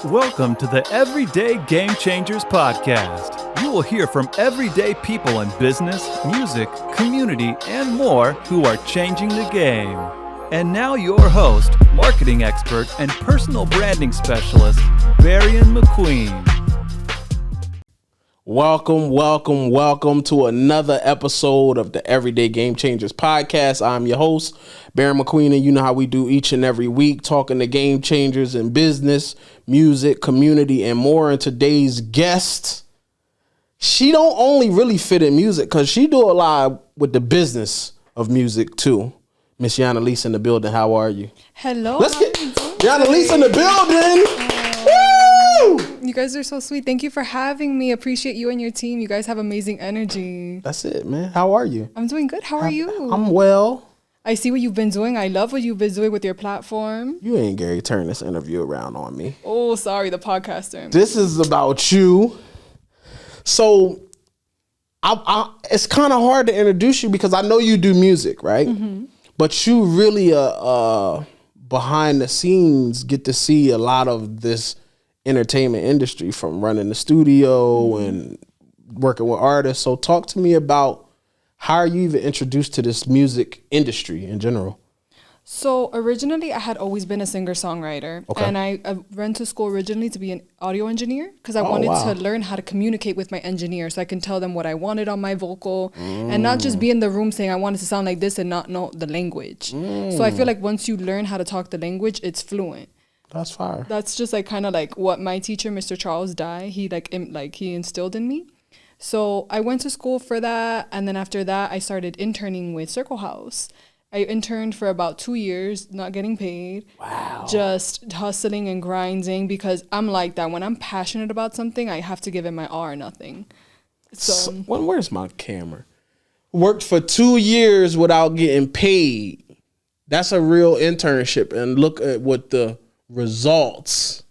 Welcome to the Everyday Game Changers podcast. You will hear from everyday people in business, music, community, and more who are changing the game. And now your host, marketing expert, and personal branding specialist, Barion McQueen. Welcome to another episode of the Everyday Game Changers podcast. I'm your host, Barion McQueen, and you know how we do each and every week, talking to game changers in business, music, community, and more. And today's guest, she don't only really fit in music, because she do a lot with the business of music too. Miss Yanelis in the building. How are you? Hello. Let's get Yanelis in the building. You guys are so sweet. Thank you for having me. Appreciate you and your team. You guys have amazing energy. That's it, man. How are you? I'm doing good. How are you? I'm well. I see what you've been doing. I love what you've been doing with your platform. You ain't Gary turn this interview around on me. Oh, sorry, the podcaster. This is about you. So it's kind of hard to introduce you because I know you do music, right? Mm-hmm. But you really behind the scenes get to see a lot of this entertainment industry, from running the studio and working with artists. So talk to me about how are you even introduced to this music industry in general? So originally I had always been a singer-songwriter. Okay. And I went to school originally to be an audio engineer because I wanted to learn how to communicate with my engineer so I can tell them what I wanted on my vocal and not just be in the room saying I wanted to sound like this and not know the language. So I feel like once you learn how to talk the language, it's fluent. That's fire. That's just like kind of like what my teacher, Mr. Charles Dye, he instilled in me. So I went to school for that. And then after that, I started interning with Circle House. I interned for about 2 years, not getting paid. Wow. Just hustling and grinding because I'm like that. When I'm passionate about something, I have to give it my all or nothing. So where's my camera? Worked for 2 years without getting paid. That's a real internship. And look at what the results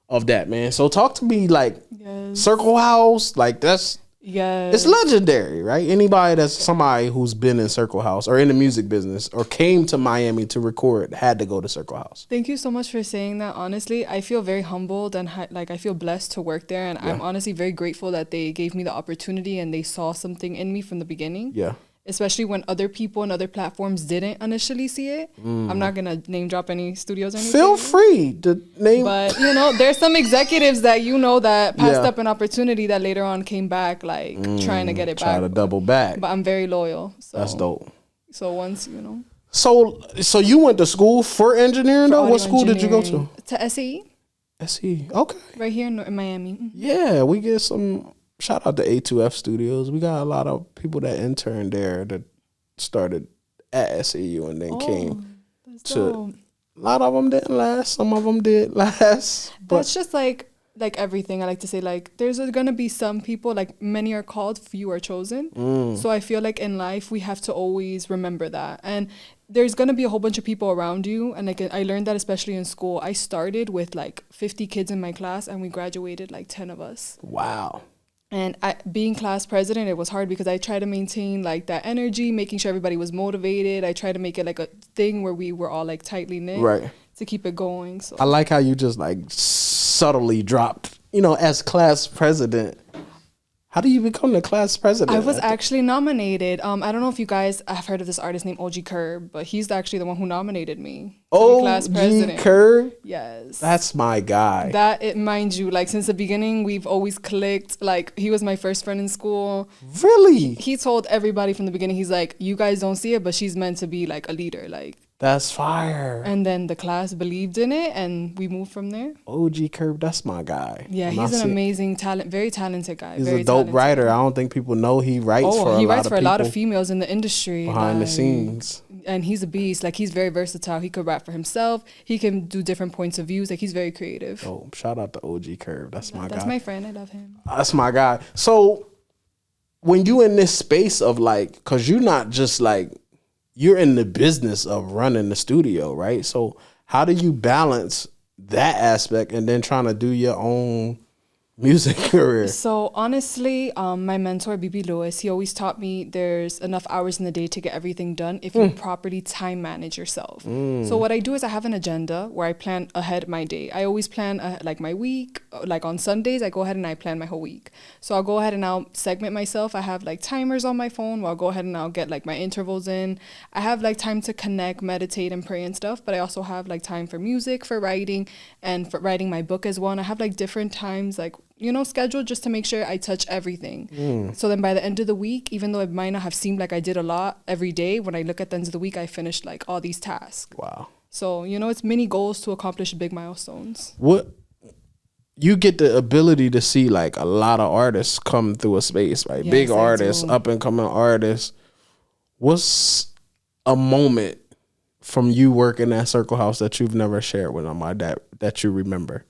of that, man. So talk to me, like, yes. Circle House, like that's, yes, it's legendary, right? Anybody that's somebody who's been in Circle House or in the music business or came to Miami to record had to go to Circle House. Thank you so much for saying that. Honestly, I feel very humbled and I feel blessed to work there, and I'm honestly very grateful that they gave me the opportunity and they saw something in me from the beginning. Yeah. Especially when other people and other platforms didn't initially see it. I'm not going to name drop any studios or anything. Feel free to name. But, there's some executives that that passed up an opportunity that later on came back, like, trying to get it back. Try to double back. But I'm very loyal. So. That's dope. So once, So you went to school for engineering, though? What school did you go to? To SAE. SAE, okay. Right here in Miami. Yeah, we get some... Shout out to A2F Studios. We got a lot of people that interned there that started at SAU and then came to. Dope. A lot of them didn't last. Some of them did last. But that's just like everything. I like to say, like, there's gonna be some people, like, many are called, few are chosen. So I feel like in life we have to always remember that. And there's gonna be a whole bunch of people around you. And like I learned that especially in school. I started with like 50 kids in my class and we graduated like 10 of us. Wow. And being class president, it was hard because I tried to maintain like that energy, making sure everybody was motivated. I tried to make it like a thing where we were all like tightly knit, right, to keep it going. So I like how you just like subtly dropped, as class president. How do you become the class president? I was actually nominated. I don't know if you guys have heard of this artist named OG Curb, but he's actually the one who nominated me to be class president. OG Curb? Yes. That's my guy. Mind you, like, since the beginning, we've always clicked. Like, he was my first friend in school. Really? He told everybody from the beginning, he's like, you guys don't see it, but she's meant to be like a leader. Like, that's fire. And then the class believed in it, and we moved from there. OG Curb, that's my guy. Yeah, he's an amazing talent, very talented guy. He's a dope writer. I don't think people know he writes for a lot of people. He writes for a lot of females in the industry. Behind the scenes. And he's a beast. Like, he's very versatile. He could rap for himself. He can do different points of views. Like, he's very creative. Oh, shout out to OG Curb. That's my guy. That's my friend. I love him. That's my guy. So when you in this space of like, because you're not just like, you're in the business of running the studio, right? So how do you balance that aspect and then trying to do your own music career? So honestly, my mentor, BB Lewis, he always taught me there's enough hours in the day to get everything done if you properly time manage yourself. So what I do is I have an agenda where I plan ahead my day. I always plan like my week. Like on Sundays, I go ahead and I plan my whole week. So I'll go ahead and I'll segment myself. I have like timers on my phone where I'll go ahead and I'll get like my intervals in. I have like time to connect, meditate, and pray and stuff. But I also have like time for music, for writing, and for writing my book as well. And I have like different times, like, you know, scheduled just to make sure I touch everything. So then by the end of the week, even though it might not have seemed like I did a lot every day, when I look at the end of the week, I finished like all these tasks. Wow. So, you know, it's mini goals to accomplish big milestones. What you get the ability to see like a lot of artists come through a space, right? Yes, Big I artists, do. up and coming artists. What's a moment from you working at Circle House that you've never shared with them, that you remember?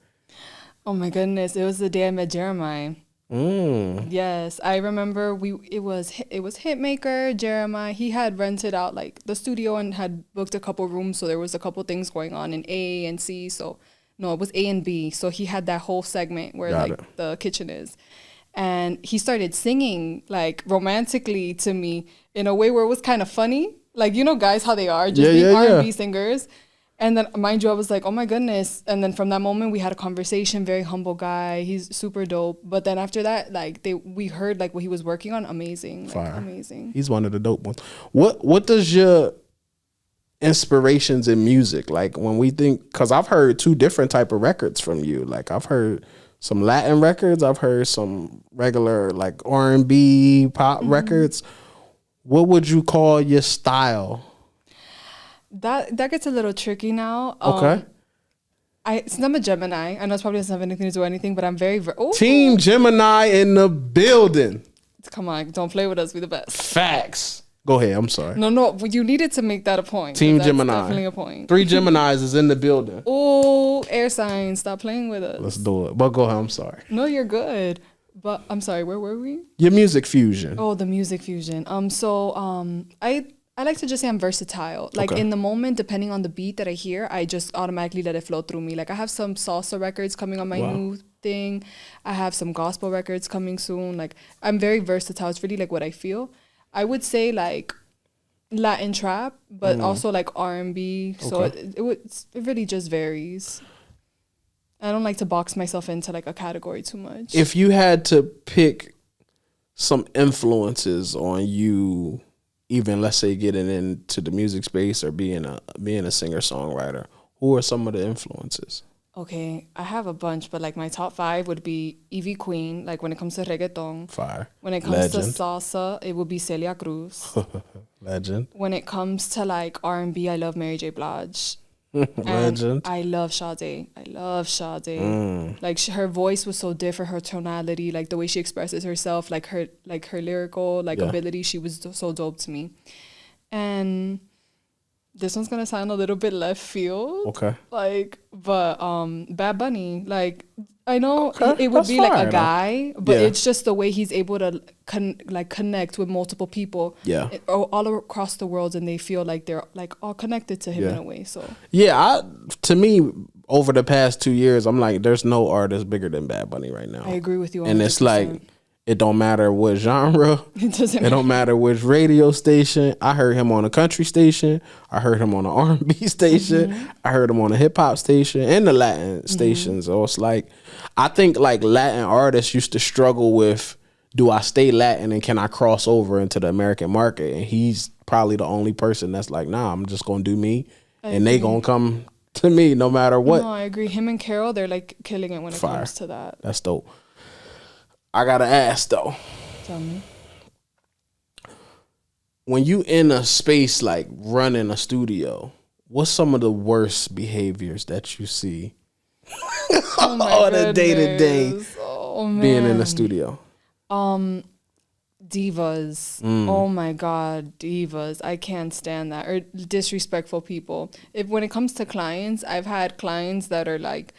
Oh my goodness, it was the day I met Jeremiah. Yes, I remember it was Hitmaker, Jeremiah. He had rented out like the studio and had booked a couple rooms, so there was a couple things going on in A and C. So no, it was A and B. So he had that whole segment where the kitchen is. And he started singing like romantically to me in a way where it was kind of funny. Like, you know, guys, how they are, just being R&B singers. And then, mind you, I was like, oh my goodness. And then from that moment, we had a conversation, very humble guy. He's super dope. But then after that, like we heard like what he was working on. Amazing. Like, amazing. He's one of the dope ones. What does your inspirations in music, like when we think, because I've heard 2 different type of records from you. Like I've heard some Latin records. I've heard some regular like R&B pop records. What would you call your style? That gets a little tricky now. Okay. Since I'm a Gemini, I know it probably doesn't have anything to do with anything, but I'm very... Team Gemini in the building. Come on, don't play with us. We the best. Facts. Go ahead. I'm sorry. No, you needed to make that a point. Team That's Gemini. definitely a point. 3 Geminis is in the building. Oh, air signs. Stop playing with us. Let's do it. But go ahead. I'm sorry. No, you're good. But I'm sorry. Where were we? Your music fusion. Oh, the music fusion. I like to just say I'm versatile. Like in the moment, depending on the beat that I hear, I just automatically let it flow through me. Like I have some salsa records coming on my new thing. I have some gospel records coming soon. Like I'm very versatile. It's really like what I feel. I would say like Latin trap, but also like R&B. So it really just varies. I don't like to box myself into like a category too much. If you had to pick some influences on you, even let's say getting into the music space or being a singer-songwriter, who are some of the influences? Okay, I have a bunch, but like my top 5 would be Evie Queen, like when it comes to reggaeton. Fire. When it comes to salsa, it would be Celia Cruz. Legend. When it comes to like R&B, I love Mary J. Blige. Legend. I love Sade. Like her voice was so different, her tonality, like the way she expresses herself, like her lyrical ability, she was so dope to me. And this one's gonna sound a little bit left field. Okay. Like, but Bad Bunny, like I know it would be like a guy, but it's just the way he's able to connect with multiple people, all across the world, and they feel like they're like all connected to him in a way. So to me, over the past 2 years, I'm like, there's no artist bigger than Bad Bunny right now. I agree with you 100%. And it's like, it don't matter what genre. It don't matter which radio station. I heard him on a country station. I heard him on an R&B station. I heard him on a hip hop station and the Latin stations. So it's like, I think like Latin artists used to struggle with, do I stay Latin and can I cross over into the American market? And he's probably the only person that's like, nah, I'm just gonna do me, and they gonna come to me no matter what. No, I agree. Him and Carol, they're like killing it when it comes to that. That's dope. I gotta ask though. Tell me. When you in a space like running a studio, what's some of the worst behaviors that you see on a day-to-day being in the studio? Divas. Oh my God, divas. I can't stand that. Or disrespectful people. When it comes to clients, I've had clients that are like,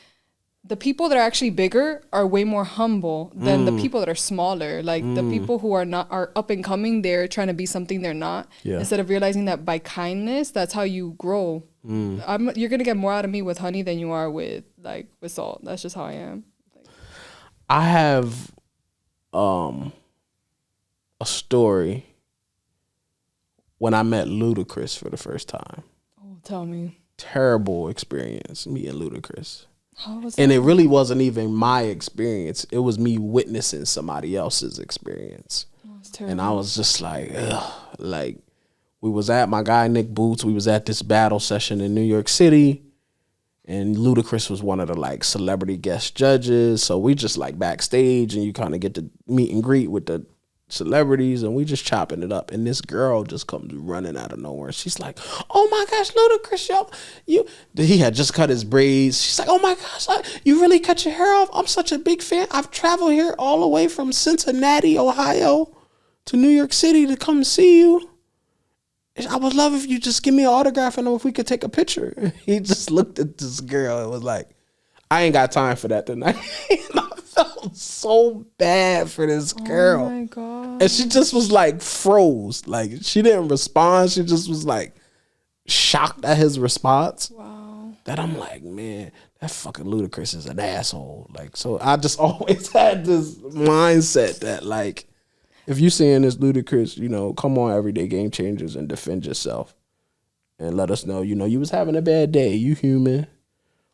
the people that are actually bigger are way more humble than the people that are smaller. Like the people who are up and coming, they're trying to be something they're not. Instead of realizing that by kindness, that's how you grow. You're gonna get more out of me with honey than you are with salt. That's just how I am. I have a story when I met Ludacris for the first time. Oh, tell me. Terrible experience meeting Ludacris. How was And that? it really wasn't even my experience. It was me witnessing somebody else's experience. Oh, it's terrible. And I was just like, ugh. Like, we was at my guy Nick Boots. We was at this battle session in New York City. And Ludacris was one of the like celebrity guest judges. So we just like backstage and you kind of get to meet and greet with the celebrities and we just chopping it up. And this girl just comes running out of nowhere. She's like, oh my gosh, Ludacris, he had just cut his braids. She's like, oh my gosh, you really cut your hair off? I'm such a big fan. I've traveled here all the way from Cincinnati, Ohio to New York City to come see you. I would love if you just give me an autograph and if we could take a picture. He just looked at this girl and was like, I ain't got time for that tonight. And I felt so bad for this girl. Oh my God. And she just was like froze. Like she didn't respond. She just was like shocked at his response. Wow. That I'm like, man, that fucking Ludacris is an asshole. Like, so I just always had this mindset that like, if you seeing this Ludacris, come on Everyday Game Changers and defend yourself and let us know, you was having a bad day. You human.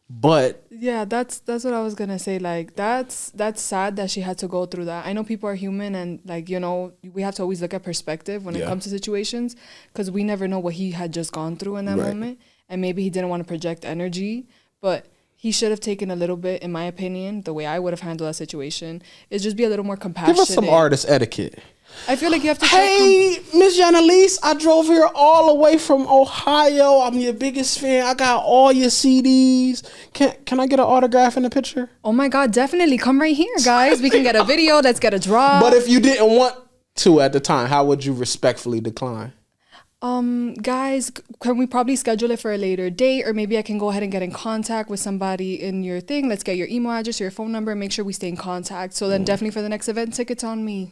But yeah, that's what I was gonna say. Like that's sad that she had to go through that. I know people are human and like, we have to always look at perspective when it comes to situations because we never know what he had just gone through in that moment. And maybe he didn't want to project energy, but he should have taken a little bit, in my opinion, the way I would have handled that situation, is just be a little more compassionate. give us some artist etiquette. I feel like you have to. Hey, Miss Yanelis, I drove here all the way from Ohio. I'm your biggest fan. I got all your CDs. Can I get an autograph and a picture? Oh my God, definitely. Come right here, guys. We can get a video. Let's get a draw. But if you didn't want to at the time, how would you respectfully decline? Guys, can we probably schedule it for a later date? Or maybe I can go ahead and get in contact with somebody in your thing. Let's get your email address or your phone number and make sure we stay in contact. So then definitely for the next event, tickets on me.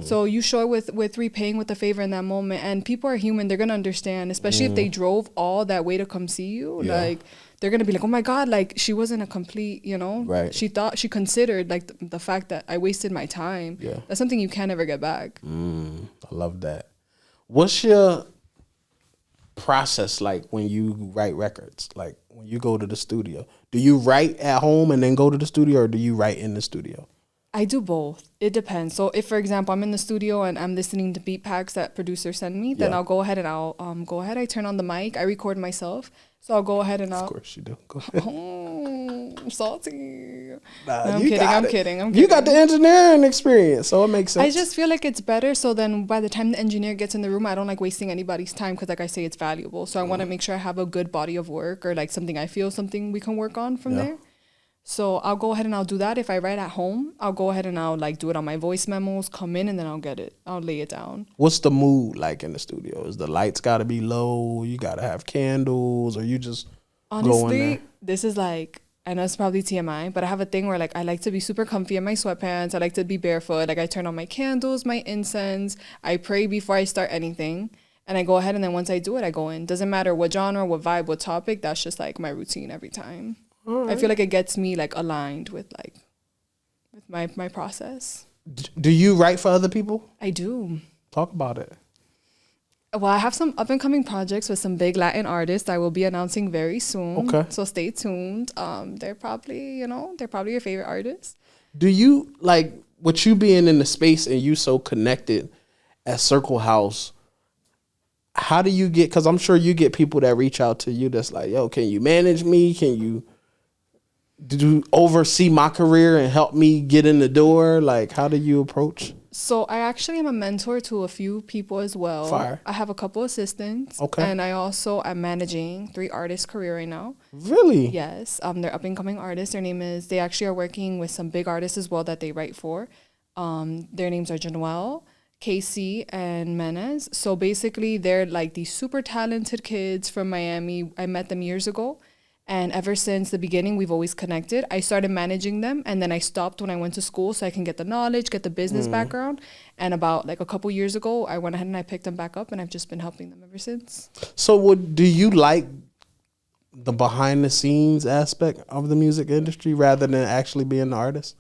So you show with repaying with a favor in that moment. And people are human. They're going to understand, especially if they drove all that way to come see you. Yeah. Like, they're going to be like, oh my God, like she wasn't a complete, Right. She considered like the fact that I wasted my time. Yeah. That's something you can't ever get back. I love that. What's your process like when you write records? Like when you go to the studio, do you write at home and then go to the studio, or do you write in the studio? I do both. It depends. So if, for example, I'm in the studio and I'm listening to beat packs that producers send me, then I'll go ahead and I turn on the mic. I record myself. So I'll go ahead and Of course you do. Go ahead. I'm salty. Nah, No, I'm kidding. You got the engineering experience, so it makes sense. I just feel like it's better. So then by the time the engineer gets in the room, I don't like wasting anybody's time because, like I say, it's valuable. So I want to make sure I have a good body of work or like something we can work on from there. So I'll go ahead and I'll do that. If I write at home, I'll go ahead and I'll like do it on my voice memos, come in and then I'll lay it down. What's the mood like in the studio? Is the lights got to be low? You got to have candles, or you just go in there? Honestly, this is like, I know it's probably TMI, but I have a thing where like I like to be super comfy in my sweatpants. I like to be barefoot. Like I turn on my candles, my incense. I pray before I start anything. And I go ahead and then once I do it, I go in. Doesn't matter what genre, what vibe, what topic. That's just like my routine every time. Right. I feel like it gets me like aligned with my process. Do you write for other people? I do. Talk about it. Well, I have some up and coming projects with some big Latin artists I will be announcing very soon. Okay. So stay tuned. They're probably your favorite artists. Do you like with you being in the space and you so connected at Circle House? How do you get? Because I'm sure you get people that reach out to you that's like, yo, can you manage me? Did you oversee my career and help me get in the door? Like, how do you approach? So I actually am a mentor to a few people as well. Fire. I have a couple assistants. Okay. And I also am managing 3 artists' career right now. Really? Yes. They're up and coming artists. They actually are working with some big artists as well that they write for. Their names are Januel, Casey, and Menez. So basically they're like these super talented kids from Miami. I met them years ago. And ever since the beginning, we've always connected. I started managing them, and then I stopped when I went to school so I can get the knowledge, get the business background. And about like a couple years ago, I went ahead and I picked them back up, and I've just been helping them ever since. So do you like the behind the scenes aspect of the music industry rather than actually being the artist?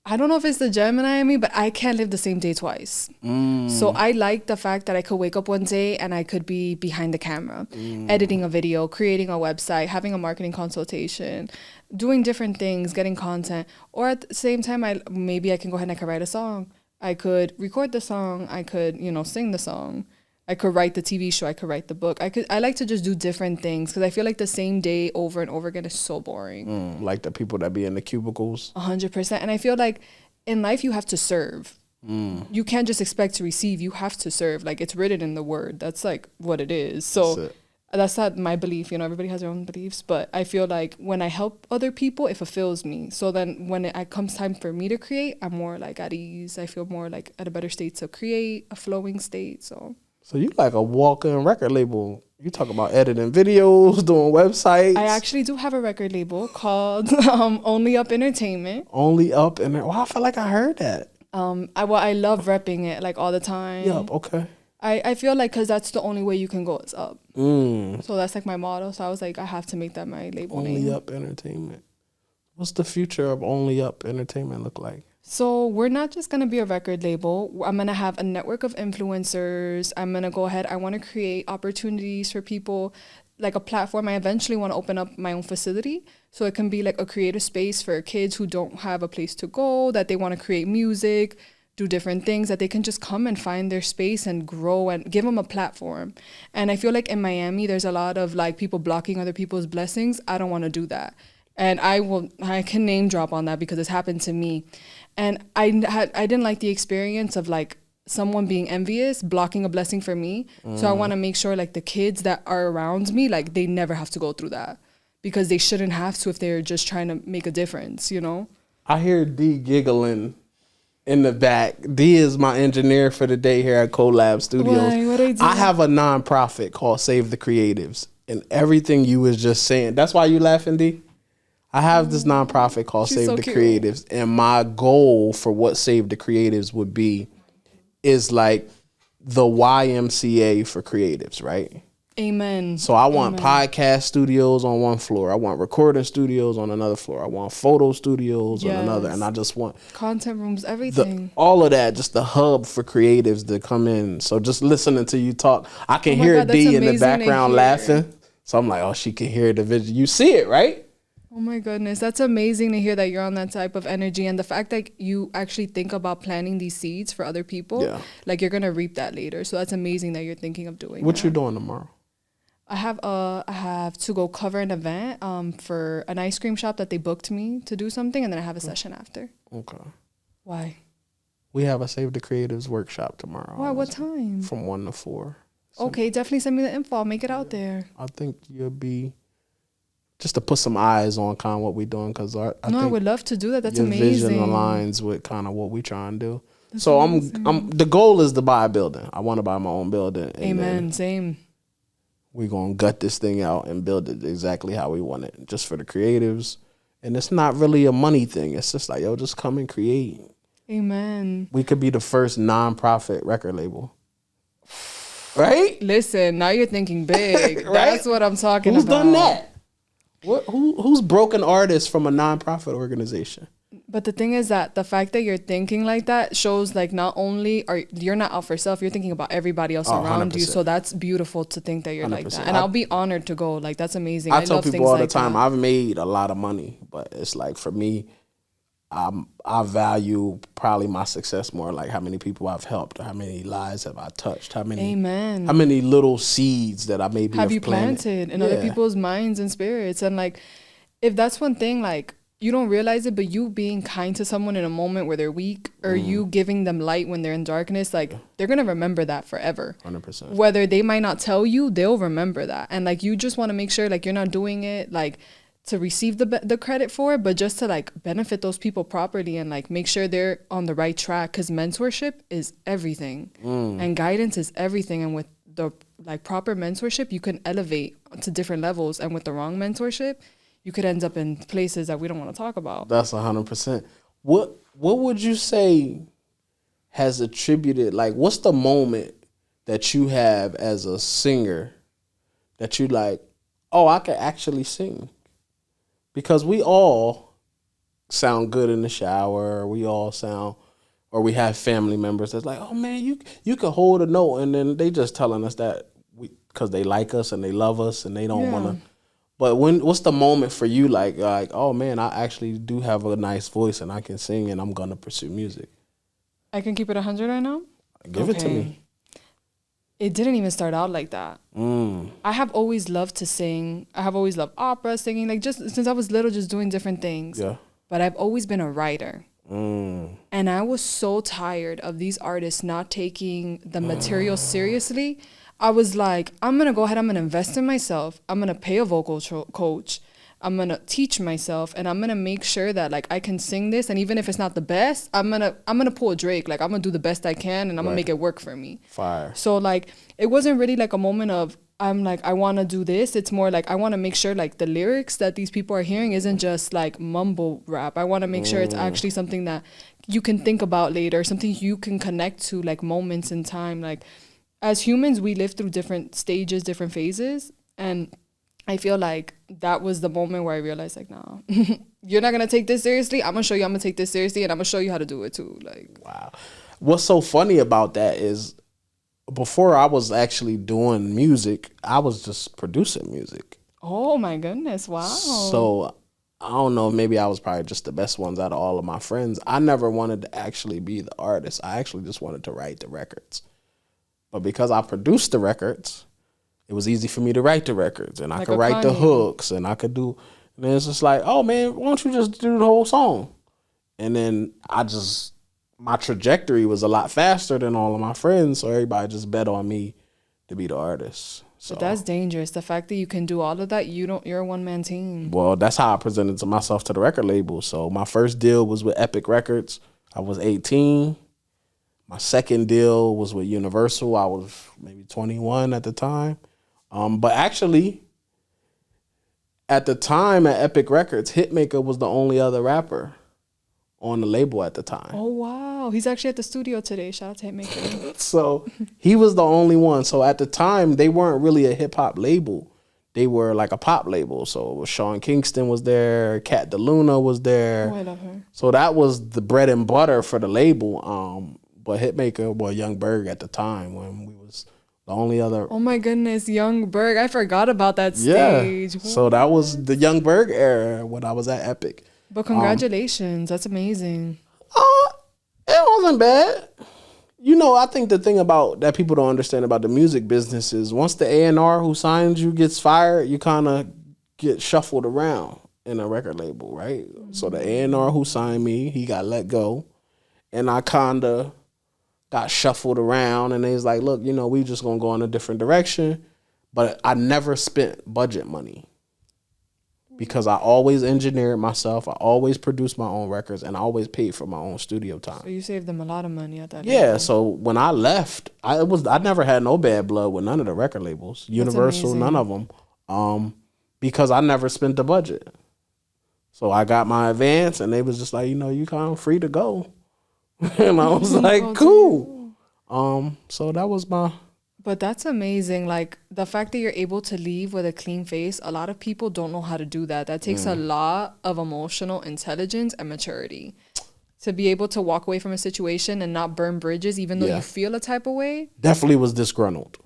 I don't know if it's the Gemini in me, but I can't live the same day twice. So I like the fact that I could wake up one day and I could be behind the camera, editing a video, creating a website, having a marketing consultation, doing different things, getting content. Or at the same time, maybe I can go ahead and I could write a song. I could record the song. I could, sing the song. I could write the TV show. I could write the book. I like to just do different things because I feel like the same day over and over again is so boring. Like the people that be in the cubicles. 100%. And I feel like in life you have to serve. You can't just expect to receive. You have to serve. Like it's written in the word. That's like what it is. So that's not my belief. Everybody has their own beliefs. But I feel like when I help other people, it fulfills me. So then when it comes time for me to create, I'm more like at ease. I feel more like at a better state to create, a flowing state. So you like a walk-in record label. You talk about editing videos, doing websites. I actually do have a record label called Only Up Entertainment. Only Up and I feel like I heard that. I love repping it like all the time. Yep, okay. I feel like because that's the only way you can go is up. So that's like my motto. So I was like, I have to make that my label name. Only Up Entertainment. What's the future of Only Up Entertainment look like? So we're not just going to be a record label. I'm going to have a network of influencers. I'm going to go ahead. I want to create opportunities for people, like a platform. I eventually want to open up my own facility. So it can be like a creative space for kids who don't have a place to go, that they want to create music, do different things, that they can just come and find their space and grow and give them a platform. And I feel like in Miami, there's a lot of like people blocking other people's blessings. I don't want to do that. And I can name drop on that because it's happened to me. And I didn't like the experience of like someone being envious, blocking a blessing for me. So I want to make sure like the kids that are around me, like they never have to go through that because they shouldn't have to if they're just trying to make a difference, I hear D giggling in the back. D is my engineer for the day here at Collab Studios. Why? What I do? I have a nonprofit called Save the Creatives. And everything you was just saying, that's why you laughing, D? I have this nonprofit called She's Save so the cute. Creatives, and my goal for what Save the Creatives would be is like the YMCA for creatives, right? Amen. So I want podcast studios on one floor. I want recording studios on another floor. I want photo studios on another. And I just want content rooms, everything. all of that, just the hub for creatives to come in. So just listening to you talk, I can Oh my hear God, that's D in the amazing to background hear. laughing. So I'm like, oh, she can hear the vision. You see it, right? Oh my goodness, that's amazing to hear that you're on that type of energy, and the fact that you actually think about planting these seeds for other people, like you're gonna reap that later. So that's amazing that you're thinking of doing. What that. you doing tomorrow? I have to go cover an event for an ice cream shop that they booked me to do something, and then I have a session after. Okay. Why? We have a Save the Creatives workshop tomorrow. Why? What time? From 1 to 4. Okay, definitely send me the info. I'll make it out there. I think you'll be just to put some eyes on kind of what we're doing because I would love to do that. That's your amazing. vision aligns with kind of what we trying to do. So I'm the goal is to buy a building. I want to buy my own building. And Amen. Same. We're gonna gut this thing out and build it exactly how we want it, just for the creatives. And it's not really a money thing. It's just like, yo, just come and create. Amen. We could be the first nonprofit record label. Right? Listen, now you're thinking big. Right? That's what I'm talking Who's about. done that? Who's broken artists from a nonprofit organization? But the thing is that the fact that you're thinking like that shows like not only are you're not out for self, you're thinking about everybody else around you. 100%. So that's beautiful to think that you're like 100%. that. And I'll be honored to go. Like that's amazing. I tell love people things all the like time, that. I've made a lot of money, but it's like for me, I value probably my success more, like how many people I've helped, how many lives have I touched, how many Amen. how many little seeds that I maybe have you planted in other people's minds and spirits. And like if that's one thing, like you don't realize it, but you being kind to someone in a moment where they're weak or you giving them light when they're in darkness, like they're going to remember that forever. 100%. Whether they might not tell you, they'll remember that. And like, you just want to make sure like you're not doing it like to receive the credit for it, but just to like benefit those people properly and like make sure they're on the right track. Cause mentorship is everything and guidance is everything. And with the like proper mentorship, you can elevate to different levels. And with the wrong mentorship, you could end up in places that we don't want to talk about. That's 100%. What would you say has attributed, like, what's the moment that you have as a singer that you like, oh, I could actually sing? Because we all sound good in the shower. We all sound, or we have family members that's like, oh man, you can hold a note, and then they just telling us that because they like us and they love us and they don't want to. But what's the moment for you like, oh man, I actually do have a nice voice and I can sing and I'm gonna pursue music? I can keep it 100 right now? Give it to me. It didn't even start out like that. I have always loved to sing. I have always loved opera, singing, like just since I was little, just doing different things. Yeah. But I've always been a writer. And I was so tired of these artists not taking the material seriously. I was like, I'm going to go ahead. I'm going to invest in myself. I'm going to pay a vocal coach. I'm going to teach myself, and I'm going to make sure that like I can sing this. And even if it's not the best, I'm going to pull a Drake. Like I'm going to do the best I can, and I'm going to make it work for me. Fire. So like, it wasn't really like a moment of, I'm like, I want to do this. It's more like, I want to make sure like the lyrics that these people are hearing isn't just like mumble rap. I want to make sure it's actually something that you can think about later, something you can connect to, like moments in time. Like as humans, we live through different stages, different phases. And I feel like that was the moment where I realized like, nah, you're not going to take this seriously. I'm going to show you I'm going to take this seriously, and I'm going to show you how to do it too. Like, wow. What's so funny about that is before I was actually doing music, I was just producing music. Oh my goodness. Wow. So I don't know, maybe I was probably just the best ones out of all of my friends. I never wanted to actually be the artist. I actually just wanted to write the records. But because I produced the records, it was easy for me to write the records, and I could write the hooks, and I could do, and then it's just like, oh man, why don't you just do the whole song? And then my trajectory was a lot faster than all of my friends, so everybody just bet on me to be the artist. So, but that's dangerous. The fact that you can do all of that, you're a one-man team. Well, that's how I presented to myself to the record label. So my first deal was with Epic Records. I was 18. My second deal was with Universal. I was maybe 21 at the time. But actually, at the time at Epic Records, Hitmaker was the only other rapper on the label at the time. Oh, wow. He's actually at the studio today. Shout out to Hitmaker. So he was the only one. So at the time, they weren't really a hip-hop label. They were like a pop label. So it was Sean Kingston was there. Kat DeLuna was there. Oh, I love her. So that was the bread and butter for the label. But Hitmaker, Young Berg at the time when we was the only other. Oh my goodness, Young Berg. I forgot about that stage. Yeah. So that was the Young Berg era when I was at Epic. But congratulations. That's amazing. It wasn't bad. You know, I think the thing about that people don't understand about the music business is once the A&R who signs you gets fired, you kind of get shuffled around in a record label, right? Mm-hmm. So the A&R who signed me, he got let go. And I kind of got shuffled around, and they was like, look, we just going to go in a different direction. But I never spent budget money because I always engineered myself. I always produced my own records, and I always paid for my own studio time. So you saved them a lot of money at that Yeah, so when I left, I never had no bad blood with none of the record labels. Universal, none of them, because I never spent the budget. So I got my advance, and they was just like, you kind of free to go. And I was like, cool. So that was my. But that's amazing. Like the fact that you're able to leave with a clean face, a lot of people don't know how to do that. That takes a lot of emotional intelligence and maturity to be able to walk away from a situation and not burn bridges, even though you feel a type of way. Definitely was disgruntled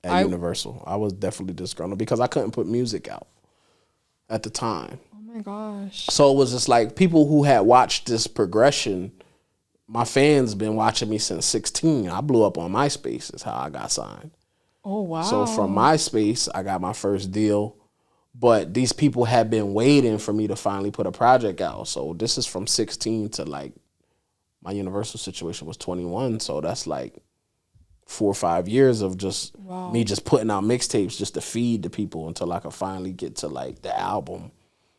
at Universal. I was definitely disgruntled because I couldn't put music out at the time. Oh my gosh. So it was just like people who had watched this progression. My fans been watching me since 16. I blew up on MySpace is how I got signed. Oh, wow. So from MySpace, I got my first deal. But these people had been waiting for me to finally put a project out. So this is from 16 to like my Universal situation was 21. So that's like 4 or 5 years of just me just putting out mixtapes just to feed the people until I could finally get to like the album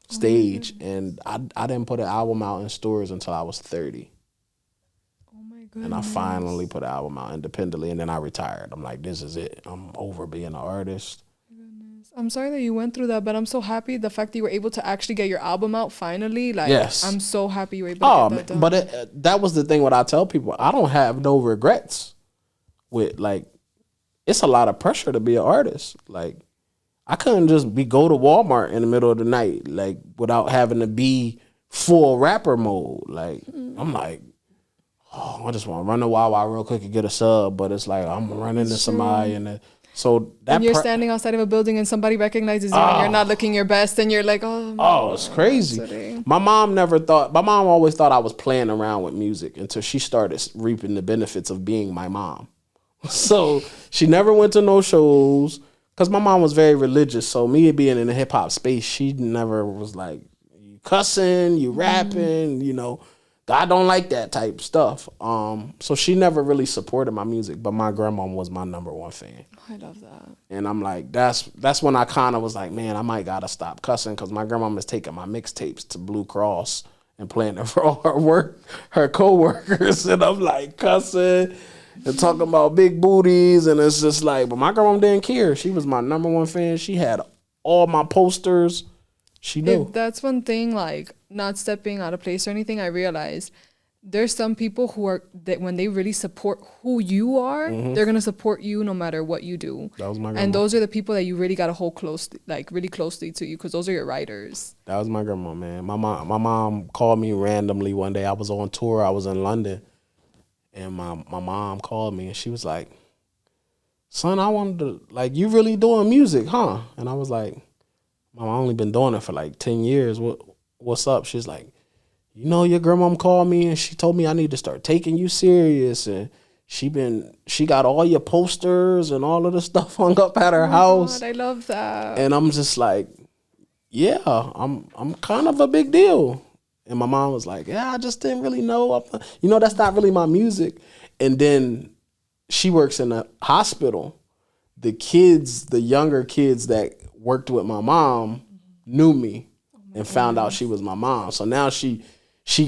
stage. And I didn't put an album out in stores until I was 30. And I finally put an album out independently, and then I retired. I'm like, this is it. I'm over being an artist. I'm sorry that you went through that, but I'm so happy the fact that you were able to actually get your album out finally. Like, yes. I'm so happy you were able to get that done. But that was the thing what I tell people. I don't have no regrets with, like, it's a lot of pressure to be an artist. Like, I couldn't just go to Walmart in the middle of the night, like, without having to be full rapper mode. Like, I'm like, oh, I just want to run a Wawa real quick and get a sub, but it's like I'm running into somebody, and so that and you're standing outside of a building and somebody recognizes you and you're not looking your best, and you're like, oh, it's crazy. My mom always thought I was playing around with music until she started reaping the benefits of being my mom. So she never went to no shows because my mom was very religious. So me being in the hip hop space, she never was like, you cussing, you rapping, you know. God don't like that type stuff. So she never really supported my music, but my grandma was my number one fan. I love that. And I'm like, that's when I kind of was like, man, I might gotta stop cussing because my grandma was taking my mixtapes to Blue Cross and playing it for all her co-workers, and I'm like cussing and talking about big booties, and it's just like, but my grandma didn't care. She was my number one fan. She had all my posters. She knew. If that's one thing, like not stepping out of place or anything, I realized there's some people who are that when they really support who you are, they're gonna support you no matter what you do. That was my grandma. And those are the people that you really gotta hold closely, like really closely to you, because those are your writers. That was my grandma, man. My mom called me randomly one day. I was on tour. I was in London, and my mom called me and she was like, "Son, I wanted to, like, you really doing music, huh?" And I was like, Mom, I only been doing it for like 10 years. What's up? She's like, you know, your grandma called me and she told me I need to start taking you serious. And she got all your posters and all of the stuff hung up at her house. God, I love that. And I'm just like, yeah, I'm kind of a big deal. And my mom was like, yeah, I just didn't really know. You know, that's not really my music. And then she works in a hospital. The younger kids that worked with my mom knew me and found out she was my mom. So now she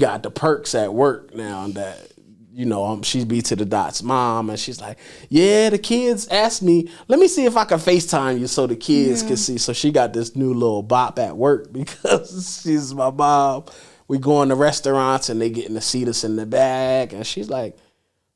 got the perks at work now that, you know, she be to the dot's mom, and she's like, yeah, the kids asked me, let me see if I can FaceTime you so the kids can see. So she got this new little bop at work because she's my mom. We going to restaurants and they getting to see us in the back, and she's like,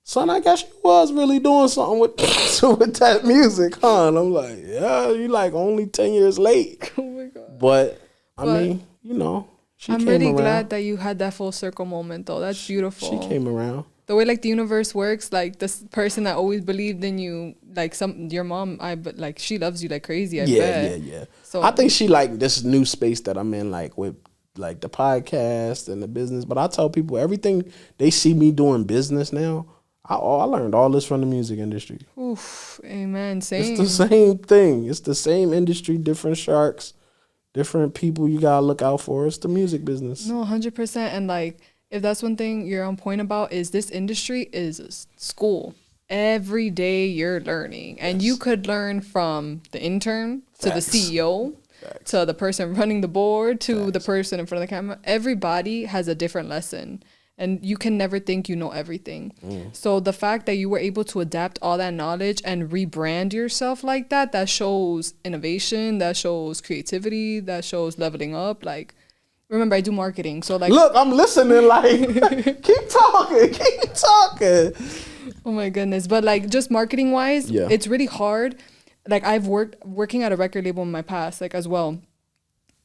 son, I guess you was really doing something with that music, huh? And I'm like, yeah, you like only 10 years late. Oh my God. But I mean, you know, she I'm came really around. glad that you had that full circle moment, though. That's beautiful. She came around. The way like the universe works, like this person that always believed in you, like your mom, but she loves you like crazy. I bet. Yeah. So I think she like this new space that I'm in, like with like the podcast and the business. But I tell people everything they see me doing business now. I learned all this from the music industry. Oof, amen. Same. It's the same thing. It's the same industry, different sharks, different people you gotta look out for. It's the music business. No, 100%. And like, if that's one thing you're on point about, is this industry is school. Every day you're learning, and you could learn from the intern to the CEO to the person running the board to the person in front of the camera. Everybody has a different lesson. And you can never think you know everything. So the fact that you were able to adapt all that knowledge and rebrand yourself like that shows innovation, that shows creativity, that shows leveling up. Like, remember, I do marketing. So like, look, I'm listening, like, keep talking. Oh my goodness. But like, just marketing wise, it's really hard. Like, I've working at a record label in my past, like as well.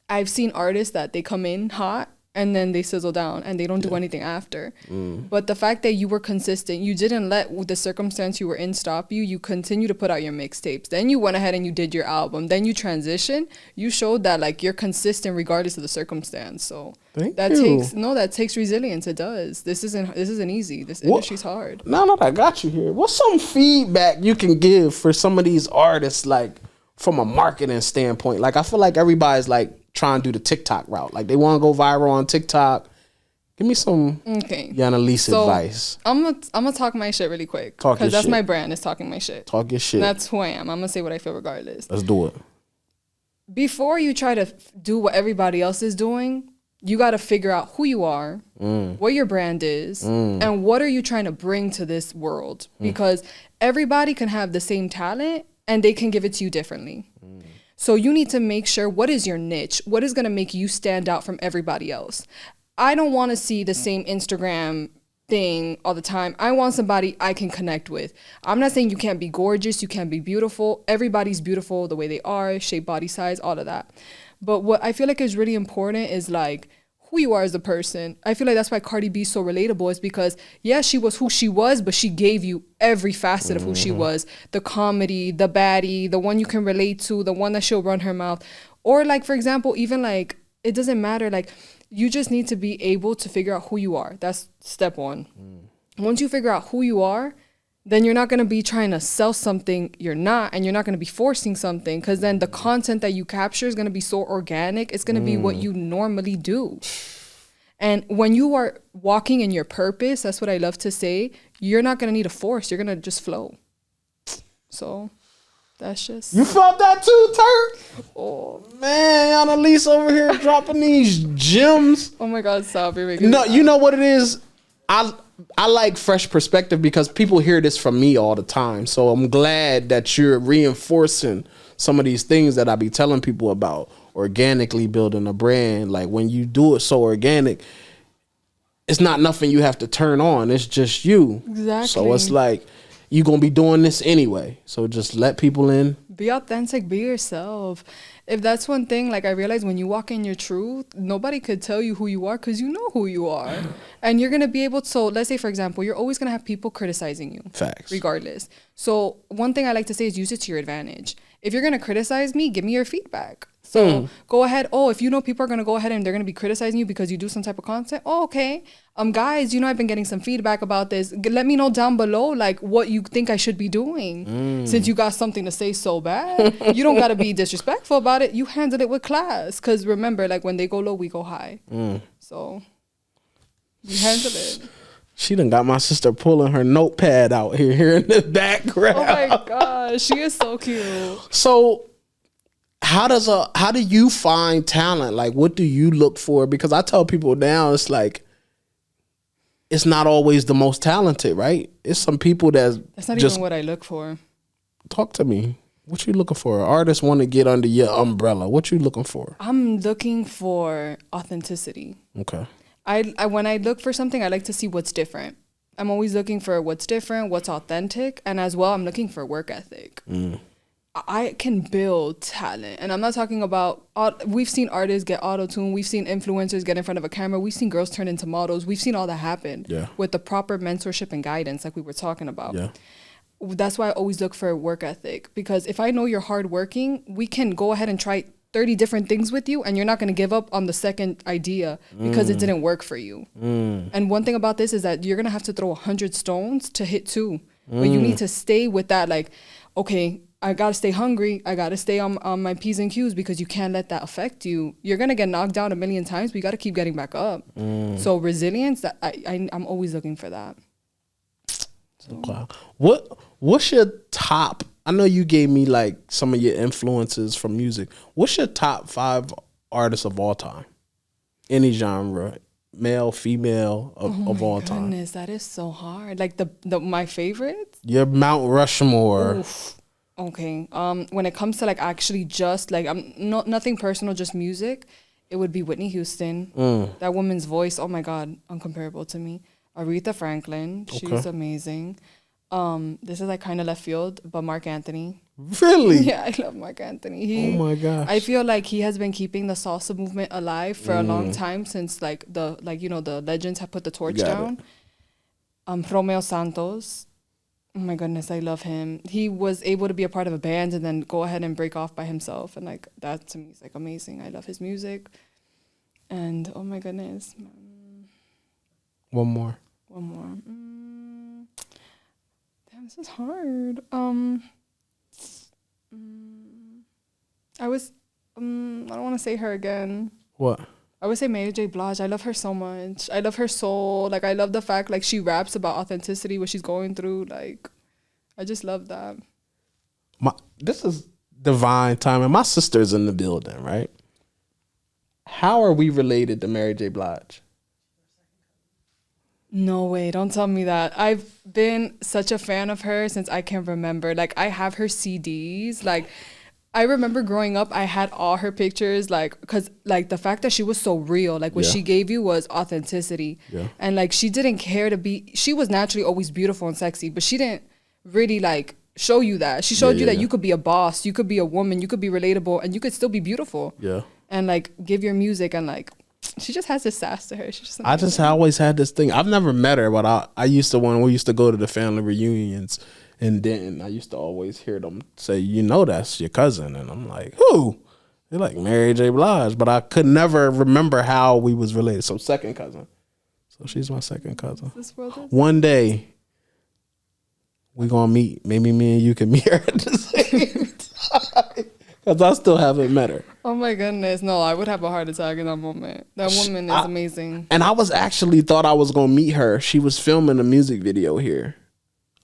I've seen artists that they come in hot and then they sizzle down and they don't do anything after. But the fact that you were consistent, you didn't let the circumstance you were in stop you. You continue to put out your mixtapes. Then you went ahead and you did your album. Then you transitioned. You showed that like you're consistent regardless of the circumstance. So that takes resilience. It does. This isn't easy. This industry's hard. No, I got you here. What's some feedback you can give for some of these artists, like from a marketing standpoint? Like, I feel like everybody's like trying to do the TikTok route. Like, they want to go viral on TikTok. Give me some Yanelis advice. I'm gonna talk my shit really quick. Because that's my brand, is talking my shit. Talk your shit. That's who I am. I'm gonna say what I feel regardless. Let's do it. Before you try to do what everybody else is doing, you got to figure out who you are, what your brand is, and what are you trying to bring to this world. Because everybody can have the same talent and they can give it to you differently. So you need to make sure, what is your niche? What is going to make you stand out from everybody else? I don't want to see the same Instagram thing all the time. I want somebody I can connect with. I'm not saying you can't be gorgeous, you can't be beautiful. Everybody's beautiful the way they are, shape, body size, all of that. But what I feel like is really important is like, who you are as a person. I feel like that's why Cardi B is so relatable, is because, yeah, she was who she was, but she gave you every facet of who she was. The comedy, the baddie, the one you can relate to, the one that she'll run her mouth. Or like, for example, even like, it doesn't matter. Like, you just need to be able to figure out who you are. That's step one. Once you figure out who you are, then you're not going to be trying to sell something you're not, and you're not going to be forcing something, because then the content that you capture is going to be so organic. It's going to be what you normally do. And when you are walking in your purpose, that's what I love to say, you're not going to need a force. You're going to just flow. So that's just... You felt that too, Turk? Oh, man. Yanelis over here dropping these gems. Oh, my God, stop. You're making No, you know what it is? I like fresh perspective because people hear this from me all the time. So I'm glad that you're reinforcing some of these things that I be telling people about, organically building a brand. Like when you do it so organic, it's not nothing you have to turn on. It's just you. Exactly. So it's like, you're going to be doing this anyway. So just let people in. Be authentic, be yourself. If that's one thing, like I realize when you walk in your truth, nobody could tell you who you are because you know who you are. And you're going to be able to, so let's say, for example, you're always going to have people criticizing you. Facts. Regardless. So one thing I like to say is use it to your advantage. If you're going to criticize me, give me your feedback. So go ahead. Oh, if you know people are going to go ahead and they're going to be criticizing you because you do some type of content. Oh, okay. Guys, you know, I've been getting some feedback about this. Let me know down below, like, what you think I should be doing. Since you got something to say so bad, you don't got to be disrespectful about it. You handle it with class. Because remember, like, when they go low, we go high. So you handle it. She done got my sister pulling her notepad out here in the background. Oh my gosh, she is so cute. So how do you find talent? Like, what do you look for? Because I tell people now, it's like, it's not always the most talented, right? It's some people that's not just, even what I look for. Talk to me. What you looking for? Artists want to get under your umbrella. What you looking for? I'm looking for authenticity. Okay. I when I look for something, I like to see what's different. I'm always looking for what's different, what's authentic, and as well, I'm looking for work ethic. I can build talent, and I'm not talking about, we've seen artists get auto-tune, we've seen influencers get in front of a camera, we've seen girls turn into models, we've seen all that happen with the proper mentorship and guidance like we were talking about. That's why I always look for work ethic, because if I know you're hardworking, we can go ahead and try 30 different things with you, and you're not going to give up on the second idea because it didn't work for you. And one thing about this is that you're going to have to throw 100 stones to hit 2, but you need to stay with that, like, okay, I got to stay hungry. I got to stay on my P's and Q's, because you can't let that affect you. You're going to get knocked down 1,000,000 times, but you got to keep getting back up. So resilience, I'm always looking for that. So. Wow. What's your top, I know you gave me like some of your influences from music. What's your top 5 artists of all time? Any genre, male, female, of all time. Goodness, that is so hard. Like the my favorites? Your Mount Rushmore. Oof. Okay. When it comes to like actually just like, I'm not nothing personal, just music, it would be Whitney Houston. That woman's voice, oh my God, uncomparable to me. Aretha Franklin, she's amazing. This is like kind of left field, but Mark Anthony. Really? Yeah, I love Mark Anthony. Oh my gosh. I feel like he has been keeping the salsa movement alive for a long time, since the legends have put the torch down. Romeo Santos. Oh my goodness, I love him. He was able to be a part of a band and then go ahead and break off by himself, and like that to me is like amazing. I love his music. And oh my goodness. One more. Damn, this is hard. I don't want to say her again. What? I would say Mary J. Blige. I love her so much. I love her soul. Like, I love the fact, like, she raps about authenticity, what she's going through. Like, I just love that. This is divine timing. My sister's in the building, right? How are we related to Mary J. Blige? No way. Don't tell me that. I've been such a fan of her since I can remember. Like, I have her CDs. Like, I remember growing up, I had all her pictures, like, because, like, the fact that she was so real, like, what she gave you was authenticity. And, like, she didn't care to be, she was naturally always beautiful and sexy, but she didn't really, like, show you that. She showed you that you could be a boss, you could be a woman, you could be relatable, and you could still be beautiful. And, like, give your music and, like, she just has this sass to her. She's just I just always had this thing. I've never met her, but I used to, when we used to go to the family reunions in Denton, I used to always hear them say, you know, that's your cousin. And I'm like, who? They're like Mary J. Blige. But I could never remember how we was related. So second cousin. So she's my second cousin. This world is One day, we going to meet. Maybe me and you can meet her at the same time. Because I still haven't met her. Oh my goodness. No, I would have a heart attack in that moment. That woman is amazing. And I was actually thought I was going to meet her. She was filming a music video here.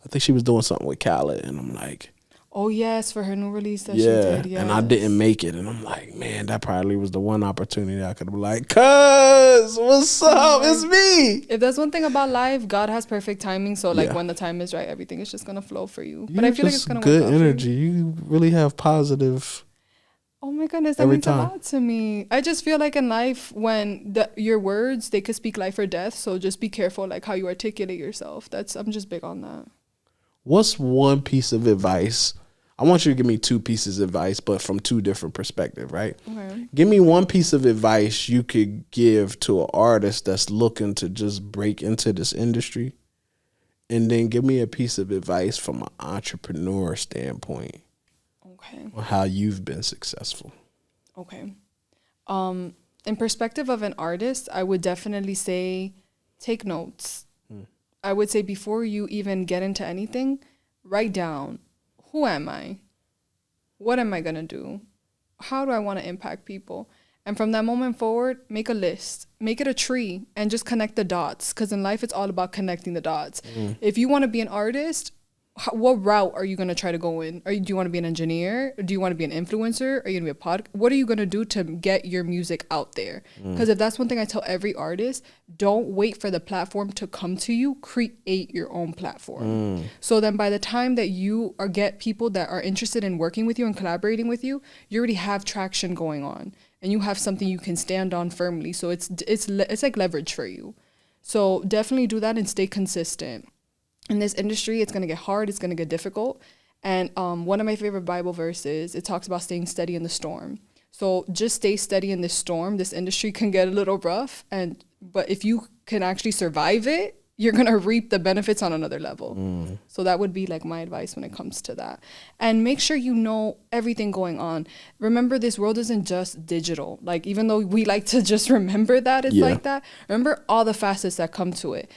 I think she was doing something with Khaled. And I'm like, oh, yes, for her new release that she did. Yes. And I didn't make it. And I'm like, man, that probably was the one opportunity I could have been like, cuz, what's up? It's me. If there's one thing about life, God has perfect timing. So, like, when the time is right, everything is just going to flow for you. But I feel like it's going to work out good energy. You really have positive. Oh my goodness, that means a lot to me. I just feel like in life, when your words, they could speak life or death. So just be careful, like, how you articulate yourself. I'm just big on that. What's one piece of advice? I want you to give me two pieces of advice, but from two different perspectives, right? Okay. Give me one piece of advice you could give to an artist that's looking to just break into this industry. And then give me a piece of advice from an entrepreneur standpoint. Okay. On how you've been successful. Okay. In perspective of an artist, I would definitely say take notes. I would say before you even get into anything, write down, who am I? What am I going to do? How do I want to impact people? And from that moment forward, make a list, make it a tree, and just connect the dots. Because in life, it's all about connecting the dots. If you want to be an artist, what route are you going to try to go in? Do you want to be an engineer? Do you want to be an influencer? Are you going to be a what are you going to do to get your music out there? Because if that's one thing I tell every artist, don't wait for the platform to come to you. Create your own platform. So then by the time that you get people that are interested in working with you and collaborating with you, you already have traction going on. And you have something you can stand on firmly. So it's like leverage for you. So definitely do that and stay consistent. In this industry, it's going to get hard. It's going to get difficult. And one of my favorite Bible verses, it talks about staying steady in the storm. So just stay steady in this storm. This industry can get a little rough. But if you can actually survive it, you're going to reap the benefits on another level. So that would be like my advice when it comes to that. And make sure you know everything going on. Remember, this world isn't just digital. Like, even though we like to just remember that it's like that, remember all the facets that come to it.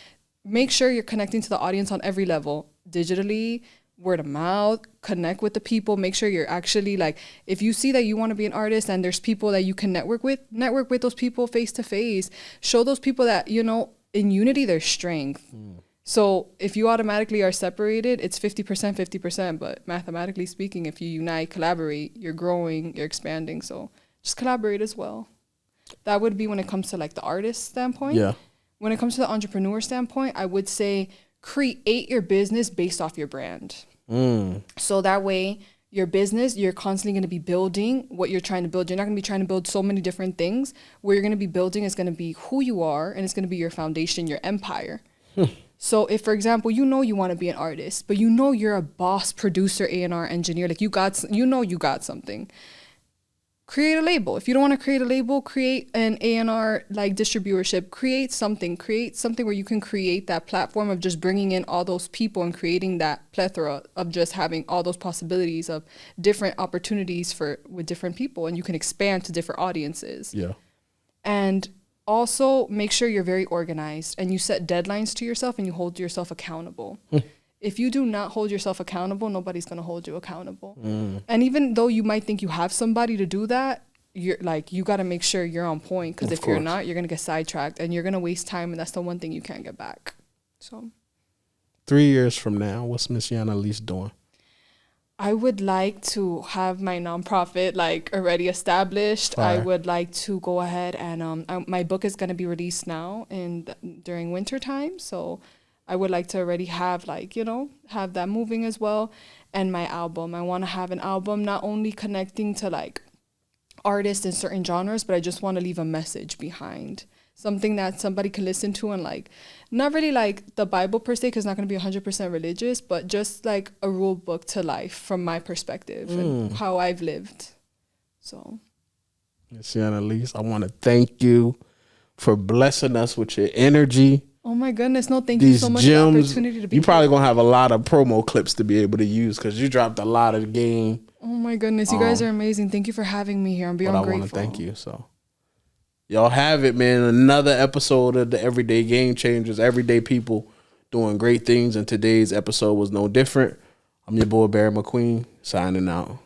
Make sure you're connecting to the audience on every level, digitally, word of mouth, connect with the people. Make sure you're actually like, if you see that you want to be an artist and there's people that you can network with those people face to face. Show those people that, you know, in unity, there's strength. So if you automatically are separated, it's 50%, 50%. But mathematically speaking, if you unite, collaborate, you're growing, you're expanding. So just collaborate as well. That would be when it comes to like the artist standpoint. Yeah. When it comes to the entrepreneur standpoint, I would say create your business based off your brand. So that way, your business, you're constantly going to be building what you're trying to build. You're not going to be trying to build so many different things. Where you're going to be building is going to be who you are, and it's going to be your foundation, your empire. So if, for example, you know you want to be an artist, but you know you're a boss, producer, A&R engineer, like you got something. Create a label. If you don't want to create a label, create an A&R like distributorship. Create something where you can create that platform of just bringing in all those people and creating that plethora of just having all those possibilities of different opportunities with different people, and you can expand to different audiences. Yeah. And also make sure you're very organized and you set deadlines to yourself and you hold yourself accountable. If you do not hold yourself accountable, nobody's going to hold you accountable. And even though you might think you have somebody to do that, you're like, you got to make sure you're on point, because if you're not, you're going to get sidetracked and you're going to waste time, and that's the one thing you can't get back. So 3 years from now, what's Miss Yanelis doing? I would like to have my nonprofit like already established. Fire. I would like to go ahead and my book is going to be released now during winter time. So I would like to already have have that moving as well. And my album, I want to have an album not only connecting to like artists in certain genres, but I just want to leave a message behind. Something that somebody can listen to and like, not really like the Bible per se, because it's not going to be 100% religious, but just like a rule book to life from my perspective and how I've lived. So. Miss Yanelis, I want to thank you for blessing us with your energy. Oh my goodness. No, thank you These so much for the gems. opportunity to be You probably here. gonna have a lot of promo clips to be able to use because you dropped a lot of game. Oh my goodness. You guys are amazing. Thank you for having me here. I'm But beyond I grateful. want to thank you. So y'all have it, man. Another episode of the Everyday Game Changers. Everyday people doing great things, and today's episode was no different. I'm your boy Barion McQueen, signing out.